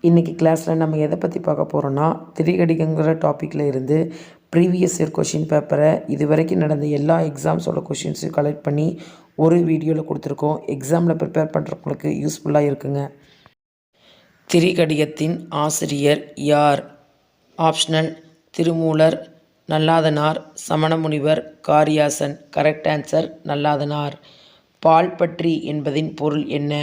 இன்றைக்கி கிளாஸில் நம்ம எதை பற்றி பார்க்க போகிறோன்னா திரிகடிகங்கிற டாப்பிக்கில் இருந்து ப்ரீவியஸ் இயர் கொஷின் பேப்பரை இது வரைக்கும் நடந்த எல்லா எக்ஸாம்ஸோட கொஷின்ஸையும் கலெக்ட் பண்ணி ஒரு வீடியோவில் கொடுத்துருக்கோம். எக்ஸாமில் ப்ரிப்பேர் பண்ணுறவங்களுக்கு யூஸ்ஃபுல்லாக இருக்குங்க. திரிகடிகத்தின் ஆசிரியர் யார்? ஆப்ஷனல்: திருமூலர், நல்லாதனார், சமணமுனிவர், காரியாசன். Correct answer Nallathanar. பால் பற்றி என்பதின் பொருள் என்ன?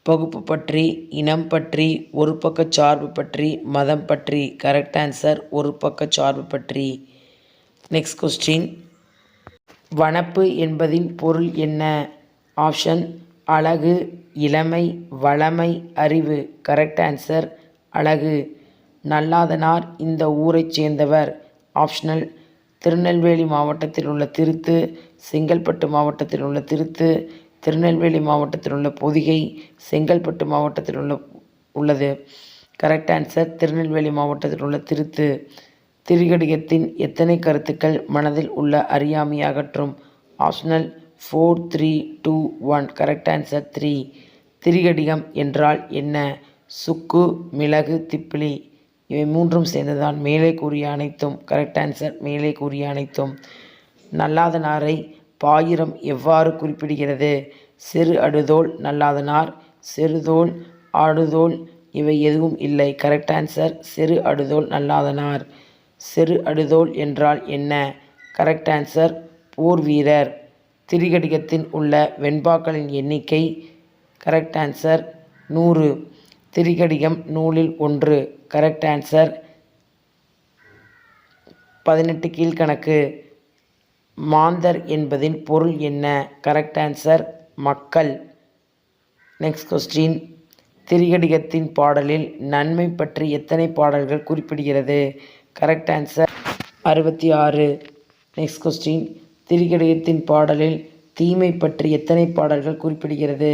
பகுப்பு பற்றி, இனம் பற்றி, ஒரு பக்க சார்பு பற்றி, மதம் பற்றி. கரெக்ட் ஆன்சர் ஒரு பக்க சார்பு பற்றி. Next question. வனப்பு என்பதின் பொருள் என்ன? ஆப்ஷன்: அழகு, இளமை, வளமை, அறிவு. கரெக்ட் ஆன்சர் அழகு. நல்லாதனார் இந்த ஊரைச் சேர்ந்தவர். ஆப்ஷனல்: திருநெல்வேலி மாவட்டத்தில் உள்ள திருத்து, செங்கல்பட்டு மாவட்டத்தில் உள்ள திருத்து, திருநெல்வேலி மாவட்டத்தில் உள்ள பொதிகை, செங்கல்பட்டு மாவட்டத்தில் உள்ளது. கரெக்ட் ஆன்சர் திருநெல்வேலி மாவட்டத்தில் உள்ள திருத்து. திரிகடிகத்தின் எத்தனை கருத்துக்கள் மனதில் உள்ள அறியாமை அகற்றும்? ஆப்ஷனல்: 4, 3, 2, 1. Correct answer 3. திரிகடிகம் என்றால் என்ன? சுக்கு, மிளகு, திப்பிலி இவை மூன்றும் சேர்ந்துதான் மேலே கூறிய அனைத்தும். கரெக்ட் ஆன்சர் மேலே கூறிய அனைத்தும். நல்லாதனாரை பாயிரம் எவ்வாறு குறிப்பிடுகிறது? சிறு அடுதோல் நல்லாதனார், செருதோல், ஆடுதோல் இவை எதுவும் இல்லை. கரெக்ட் ஆன்சர் சிறு அடுதோல் நல்லாதனார். செரு அடுதோல் என்றால் என்ன? கரெக்ட் ஆன்சர் போர் வீரர். திரிகடிகத்தின் உள்ள வெண்பாக்களின் எண்ணிக்கை? Correct answer 100. திரிகடிகம் நூலில் 1. கரெக்ட் ஆன்சர் 18 கீழ்கணக்கு. மாந்தர் என்பதின் பொருள் என்ன? கரெக்ட் ஆன்சர் மக்கள். Next question. திரிகடிகத்தின் பாடலில் நன்மை பற்றி எத்தனை பாடல்கள் குறிப்பிடுகிறது? Correct answer 66. Next question. திரிகடிகத்தின் பாடலில் தீமை பற்றி எத்தனை பாடல்கள் குறிப்பிடுகிறது?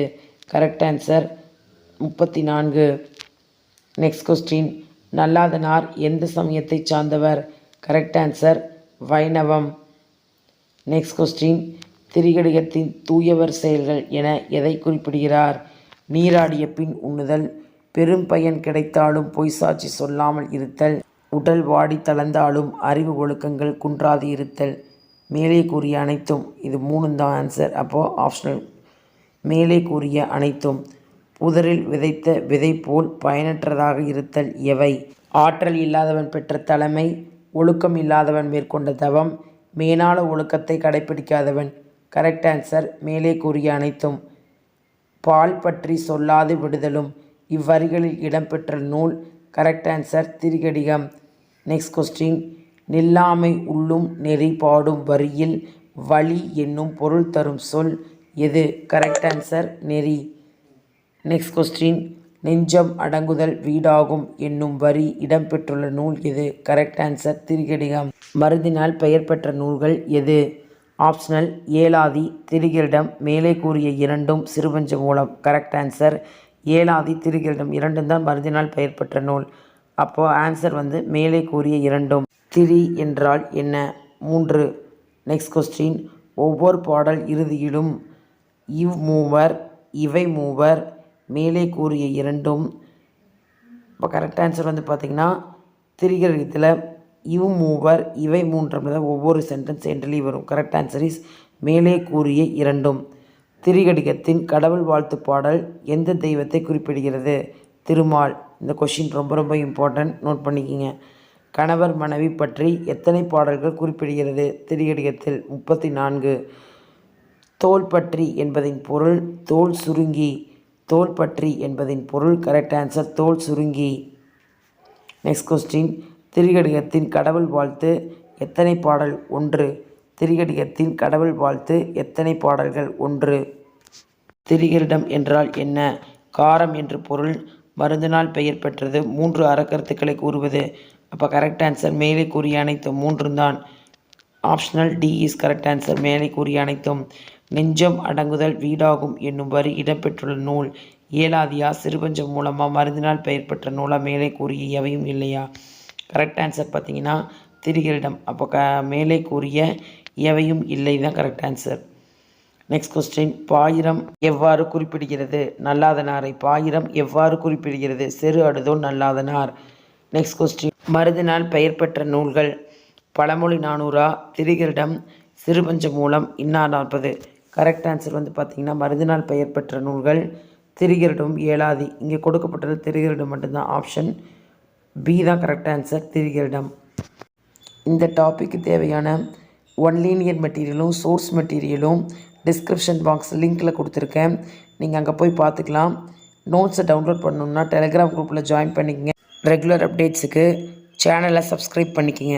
Correct answer 34. Next question. Nallathanar எந்த சமயத்தை சார்ந்தவர்? கரெக்ட் ஆன்சர் வைணவம். Next question. திரிகடிகத்தின் தூயவர் செயல்கள் என எதை குறிப்பிடுகிறார்? நீராடிய பின் உண்ணுதல், பெரும் பயன் கிடைத்தாலும் பொய் சாட்சி சொல்லாமல் இருத்தல், உடல் வாடி தளர்ந்தாலும் அறிவு ஒழுக்கங்கள் குன்றாது இருத்தல். மேலே கூறிய அனைத்தும். இது 3 தான் ஆன்சர். அப்போது ஆப்ஷனல் மேலே கூறிய அனைத்தும். புதரில் விதைத்த விதை போல் பயனற்றதாக இருத்தல் எவை? ஆற்றல் இல்லாதவன் பெற்ற தலைமை, ஒழுக்கம் இல்லாதவன் மேற்கொண்ட தவம், மேலான ஒழுக்கத்தை கடைப்பிடிக்காதவன். கரெக்ட் ஆன்சர் மேலே கூறிய அனைத்தும். பால் பற்றி சொல்லாது விடுதலும் இவ்வரிகளில் இடம்பெற்ற நூல்? Correct answer Thirikadugam. Next question. நில்லாமை உள்ளும் நெறி பாடும் வரியில் வழி என்னும் பொருள் தரும் சொல் எது? கரெக்ட் ஆன்சர் நெறி. Next question. நெஞ்சம் அடங்குதல் வீடாகும் என்னும் வரி இடம்பெற்றுள்ள நூல் எது? Correct answer Thirikadugam. மருந்தினால் பெயர் பெற்ற நூல்கள் எது? ஆப்ஷனல் ஏலாதி, திரிகடிகம். மேலே கூறிய இரண்டும் சிறுபஞ்ச மூலம். கரெக்ட் ஆன்சர் ஏலாதி, திரிகடிகம் இரண்டும் தான் மருந்தினால் பெயர் பெற்ற நூல். அப்போது ஆன்சர் மேலே கூறிய இரண்டும். திரி என்றால் என்ன? 3. Next question. ஒவ்வொரு பாடல் இறுதியிலும் இவ் மூவர், இவை மூவர், மேலே கூறிய இரண்டும். இப்போ கரெக்ட் ஆன்சர் பார்த்திங்கன்னா திரிகடிகத்தில் இவ் மூவர், இவை மூன்று ஒவ்வொரு சென்டென்ஸ் என்ட்ரிலி வரும். கரெக்ட் ஆன்சர் இஸ் மேலே கூறிய இரண்டும். திரிகடிகத்தின் கடவுள் வாழ்த்து பாடல் எந்த தெய்வத்தை குறிப்பிடுகிறது? திருமால். இந்த கொஷின் ரொம்ப ரொம்ப இம்பார்ட்டன்ட், நோட் பண்ணிக்கிங்க. கணவர் மனைவி பற்றி எத்தனை பாடல்கள் குறிப்பிடுகிறது? திரிகடிகத்தில் 34. தோல் பற்றி என்பதின் பொருள் தோல் சுருங்கி. தோல் பற்றி என்பதின் பொருள் கரெக்ட் ஆன்சர் தோல் சுருங்கி. Next question. திரிகடிகத்தின் கடவுள் வாழ்த்து எத்தனை பாடல்? 1. திரிகடிகத்தின் கடவுள் வாழ்த்து எத்தனை பாடல்கள்? 1. திரிகடிகம் என்றால் என்ன? காரம் என்று பொருள், மருந்தினால் பெயர் பெற்றது, 3 அறக்கருத்துக்களை கூறுவது. அப்போ கரெக்ட் ஆன்சர் மேலே கூறிய அனைத்தும். 3 தான். Optional D is correct answer மேலே கூறிய அனைத்தும். நெஞ்சம் அடங்குதல் வீடாகும் என்னும் வரி இடம்பெற்றுள்ள நூல் ஏலாதியா, சிறுபஞ்சம் மூலமா, மருந்தினால் பெயர் பெற்ற நூலா, மேலே கூறிய எவையும் இல்லையா? கரெக்ட் ஆன்சர் பார்த்தீங்கன்னா திரிகடிகம். அப்போ மேலே கூறிய எவையும் இல்லை தான் கரெக்ட் ஆன்சர். நெக்ஸ்ட் கொஸ்டின் பாயிரம் எவ்வாறு குறிப்பிடுகிறது? நல்லாதனாரை பாயிரம் எவ்வாறு குறிப்பிடுகிறது? செரு அடுதோன் நல்லாதனார். நெக்ஸ்ட் கொஸ்டின் மருதினால் பெயர் பெற்ற நூல்கள் பழமொழி 400, திரிகரிடம், சிறுபஞ்சமூலம், இன்னார் 40. கரெக்ட் ஆன்சர் வந்து பார்த்திங்கன்னா மருதினால் பெயர் பெற்ற நூல்கள் திரிகரிடம், ஏலாதி. இங்கே கொடுக்கப்பட்டது திரிகரிடம் மட்டும்தான். ஆப்ஷன் பி தான் கரெக்ட் ஆன்சர், திரிகரிடம். இந்த டாப்பிக்கு தேவையான ஒன் லீனியர் மெட்டீரியலும் சோர்ஸ் மெட்டீரியலும் டிஸ்கிரிப்ஷன் பாக்ஸ் லிங்க்கில் கொடுத்துருக்கேன். நீங்கள் அங்கே போய் பார்த்துக்கலாம். நோட்ஸை டவுன்லோட் பண்ணணுன்னா டெலிகிராம் குரூப்பில் ஜாயின் பண்ணிக்கங்க. ரெகுலர் அப்டேட்ஸுக்கு சேனலை சப்ஸ்கிரைப் பண்ணிக்கங்க.